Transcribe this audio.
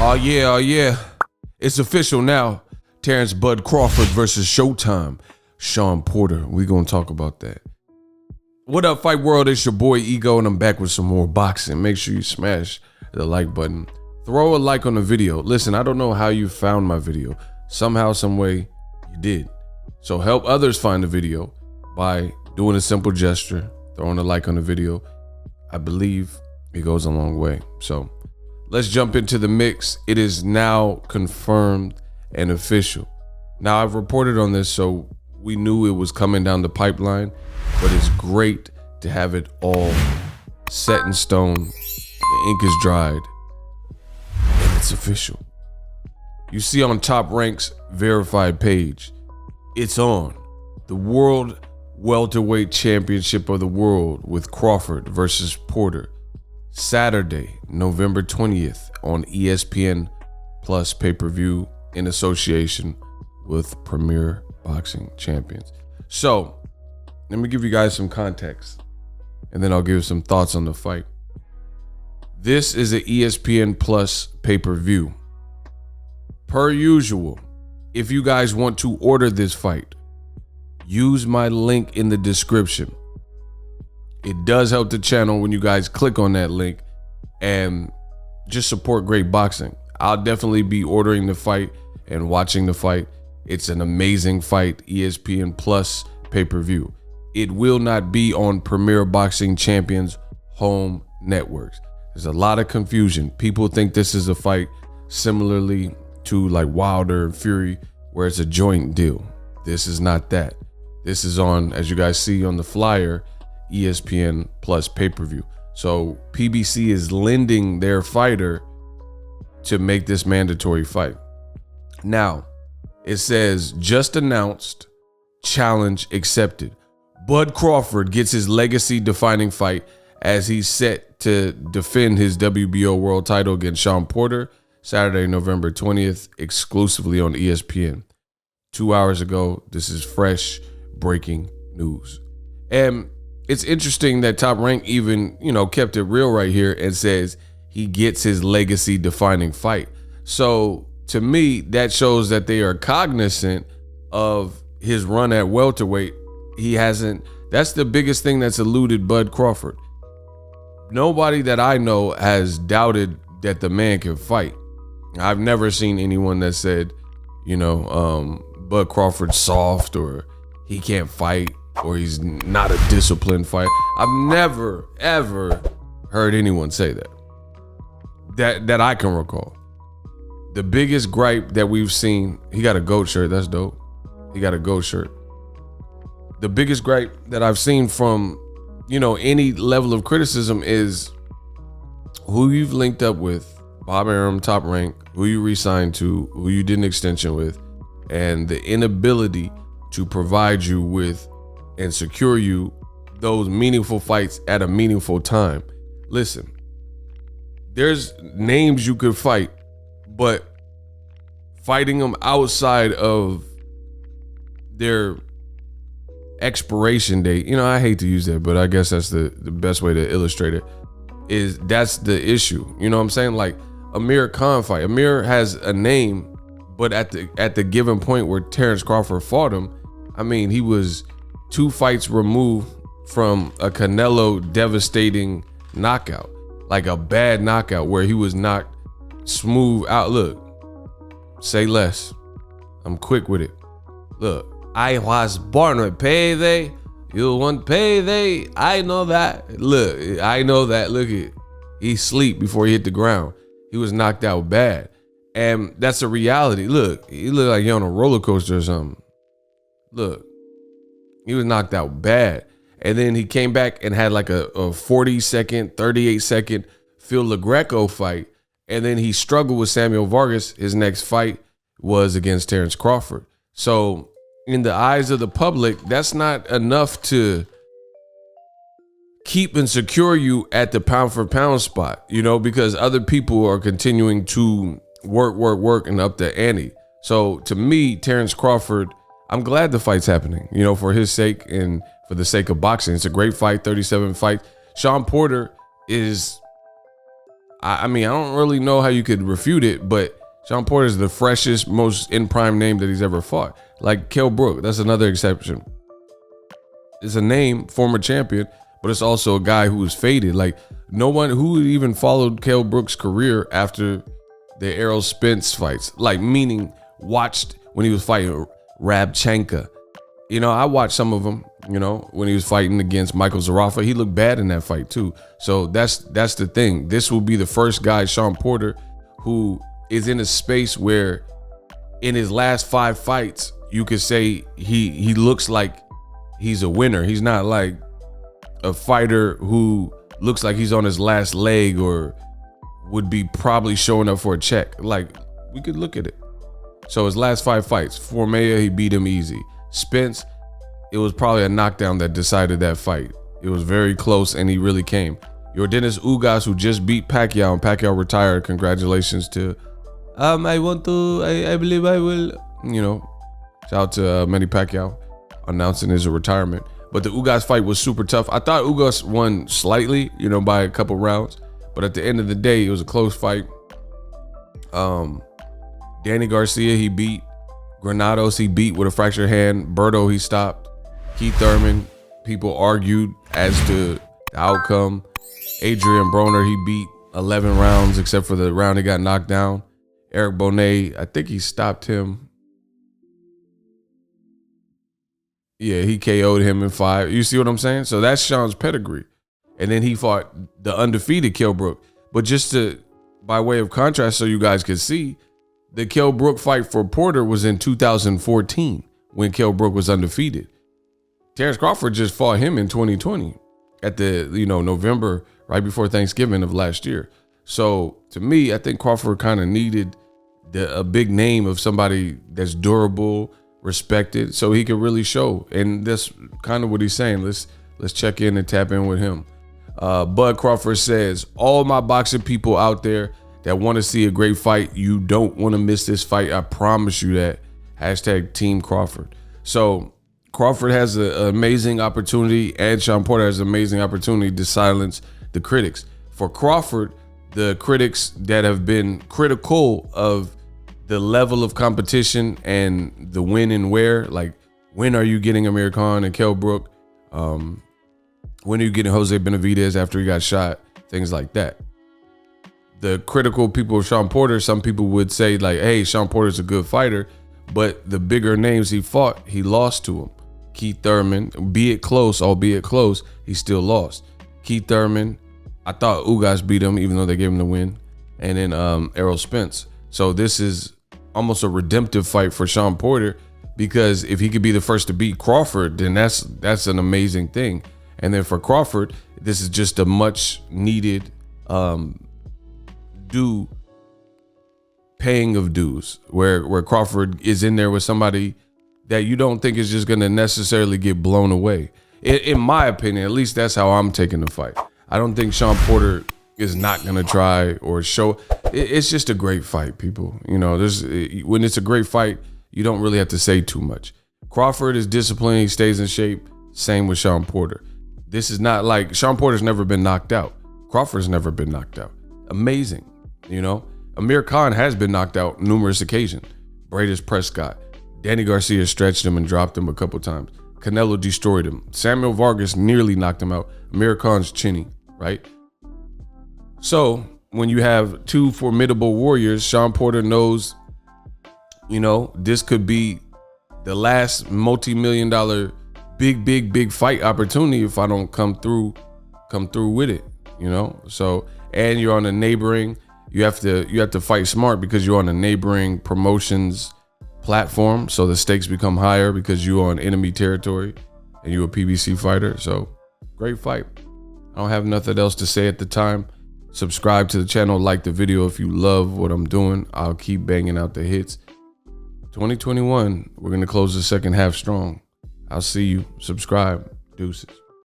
Oh yeah. It's official now. Terence Bud Crawford versus Showtime. Shawn Porter. We gonna talk about that. What up, Fight World? It's your boy Ego, and I'm back with some more boxing. Make sure you smash the like button. Throw a like on the video. Listen, I don't know how you found my video. Somehow, some way, you did. So help others find the video by doing a simple gesture, throwing a like on the video. I believe it goes a long way. So let's jump into the mix. It is now confirmed and official. Now, I've reported on this, so we knew it was coming down the pipeline, but it's great to have it all set in stone. The ink is dried, and it's official. You see on Top Rank's verified page, it's on. The World Welterweight Championship of the World with Crawford versus Porter. Saturday, November 20th on ESPN Plus pay-per-view in association with Premier Boxing Champions. So, let me give you guys some context, and then I'll give some thoughts on the fight. This is an ESPN Plus pay-per-view. Per usual, if you guys want to order this fight, use my link in the description. It does help the channel when you guys click on that link and just support great boxing. I'll definitely be ordering the fight and watching the fight. It's an amazing fight. ESPN Plus pay-per-view. It will not be on Premier Boxing Champions home networks. There's a lot of confusion. People think this is a fight similarly to like Wilder and Fury, where it's a joint deal. This is not that. This is on, as you guys see on the flyer, ESPN Plus pay-per-view. So PBC is lending their fighter to make this mandatory fight. Now, it says, just announced, challenge accepted. Bud Crawford gets his legacy-defining fight as he's set to defend his WBO world title against Shawn Porter Saturday, November 20th, exclusively on ESPN. 2 hours ago, this is fresh breaking news. And it's interesting that Top Rank even, kept it real right here and says he gets his legacy-defining fight. So to me, that shows that they are cognizant of his run at welterweight. That's the biggest thing that's eluded Bud Crawford. Nobody that I know has doubted that the man can fight. I've never seen anyone that said, Bud Crawford's soft, or he can't fight, or he's not a disciplined fighter. I've never, ever heard anyone say that I can recall. The biggest gripe that we've seen, he got a GOAT shirt. That's dope. He got a GOAT shirt. The biggest gripe that I've seen from, any level of criticism is who you've linked up with, Bob Arum, Top Rank, who you re-signed to, who you did an extension with, and the inability to provide you with and secure you those meaningful fights at a meaningful time. Listen, there's names you could fight, but fighting them outside of their expiration date, I hate to use that, but I guess that's the best way to illustrate it, that's the issue. You know what I'm saying? Like Amir Khan fight. Amir has a name, but at the given point where Terence Crawford fought him, he was 2 fights removed from a Canelo devastating knockout, like a bad knockout where he was knocked smooth out. Look, say less. I'm quick with it. Look, I was born with payday. You want payday? I know that. Look, I know that. Look at, he sleep before he hit the ground. He was knocked out bad. And that's a reality. Look, he looked like he on a roller coaster or something. Look, he was knocked out bad. And then he came back and had like a 40-second, 38-second Phil LaGreco fight. And then he struggled with Samuel Vargas. His next fight was against Terence Crawford. So in the eyes of the public, that's not enough to keep and secure you at the pound for pound spot, because other people are continuing to work and up the ante. So to me, Terence Crawford, I'm glad the fight's happening, for his sake and for the sake of boxing. It's a great fight, 37 fights. Shawn Porter is, I mean, I don't really know how you could refute it, but Shawn Porter is the freshest, most in prime name that he's ever fought. Like Kell Brook, that's another exception. It's a name, former champion, but it's also a guy who was faded. Like no one who even followed Kell Brook's career after the Errol Spence fights, like meaning watched when he was fighting Rabchenka. You know, I watched some of them, you know, when he was fighting against Michael Zarafa. He looked bad in that fight too. So that's the thing. This will be the first guy, Shawn Porter, who is in a space where in his last 5 fights, you could say he looks like he's a winner. He's not like a fighter who looks like he's on his last leg or would be probably showing up for a check. Like, we could look at it. So his last 5 fights, Formella, he beat him easy. Spence, it was probably a knockdown that decided that fight. It was very close and he really came. Yordenis Ugas, who just beat Pacquiao, and Pacquiao retired. Congratulations to, I believe I will, you know, shout out to Manny Pacquiao announcing his retirement. But the Ugas fight was super tough. I thought Ugas won slightly, you know, by a couple rounds. But at the end of the day, it was a close fight. Danny Garcia, he beat. Granados, he beat with a fractured hand. Berto, he stopped. Keith Thurman, people argued as to the outcome. Adrian Broner, he beat 11 rounds except for the round he got knocked down. Eric Bonet, I think he stopped him. Yeah, he KO'd him in 5. You see what I'm saying? So that's Shawn's pedigree. And then he fought the undefeated Kell Brook. But just to, by way of contrast, so you guys can see, the Kell Brook fight for Porter was in 2014 when Kell Brook was undefeated. Terence Crawford just fought him in 2020 at the, you know, November, right before Thanksgiving of last year. So to me, I think Crawford kind of needed a big name of somebody that's durable, respected, so he could really show. And that's kind of what he's saying. Let's check in and tap in with him. Bud Crawford says, all my boxing people out there that want to see a great fight, you don't want to miss this fight. I promise you that. Hashtag Team Crawford. So Crawford has an amazing opportunity, and Shawn Porter has an amazing opportunity to silence the critics. For Crawford, the critics that have been critical of the level of competition and the when and where, like when are you getting Amir Khan and Kell Brook? When are you getting Jose Benavidez after he got shot? Things like that. The critical people of Shawn Porter, some people would say like, hey, Shawn Porter's a good fighter, but the bigger names he fought, he lost to him. Keith Thurman, albeit close, he still lost. Keith Thurman, I thought Ugas beat him even though they gave him the win. And then Errol Spence. So this is almost a redemptive fight for Shawn Porter, because if he could be the first to beat Crawford, then that's an amazing thing. And then for Crawford, this is just a much needed paying of dues, where Crawford is in there with somebody that you don't think is just going to necessarily get blown away. In my opinion, at least that's how I'm taking the fight. I don't think Shawn Porter is not going to try or show. It's just a great fight, people. You know, when it's a great fight, you don't really have to say too much. Crawford is disciplined. He stays in shape. Same with Shawn Porter. This is not like Shawn Porter's never been knocked out. Crawford's never been knocked out. Amazing. You know, Amir Khan has been knocked out numerous occasions. Bradis Prescott. Danny Garcia stretched him and dropped him a couple times. Canelo destroyed him. Samuel Vargas nearly knocked him out. Amir Khan's chinny, right? So when you have two formidable warriors, Shawn Porter knows, you know, this could be the last multi-million-dollar big fight opportunity if I don't come through with it, you know? So, and you're on a neighboring, you have to fight smart because you're on a neighboring promotions platform, so the stakes become higher because you're on enemy territory and you're a PBC fighter. So great fight. I don't have nothing else to say at the time. Subscribe to the channel, like the video if you love what I'm doing. I'll keep banging out the hits. 2021, we're gonna close the second half strong. I'll see you. Subscribe. Deuces.